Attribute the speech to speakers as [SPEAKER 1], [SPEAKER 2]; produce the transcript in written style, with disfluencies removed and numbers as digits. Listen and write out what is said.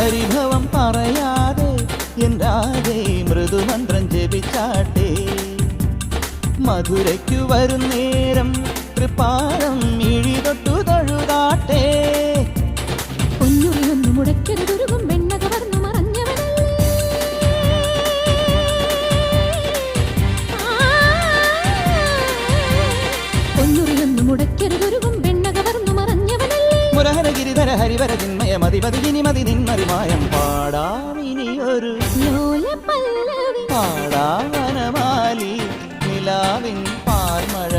[SPEAKER 1] പരിഭവം പറയാതെ എന്താതെ മൃദുമന്ത്രം ജപിച്ചാട്ടെ മധുരയ്ക്കു വരും നേരം തൃപ്പാദം ഇഴിതൊട്ടു തൊഴുതാട്ടെ
[SPEAKER 2] പൊന്നുറിയൊന്നു മുടക്കരുതൊരുകും വെണ്ണ കവർന്നു മറഞ്ഞവനല്ലേ പൊന്നുറിയൊന്നു മുടക്കരുതൊരുകും വെണ്ണ കവർന്നു മറഞ്ഞവനല്ലേ
[SPEAKER 1] മുരഹര ഗിരിധര ഹരിവര ചിന്മയ മതിപതി വിനിമതി നിന്മറിമായം പാടാമിനിയൊരു
[SPEAKER 2] ലോലപല്ലവി
[SPEAKER 1] പാടാവനമാലി നിലാവിൻ പാർമഴ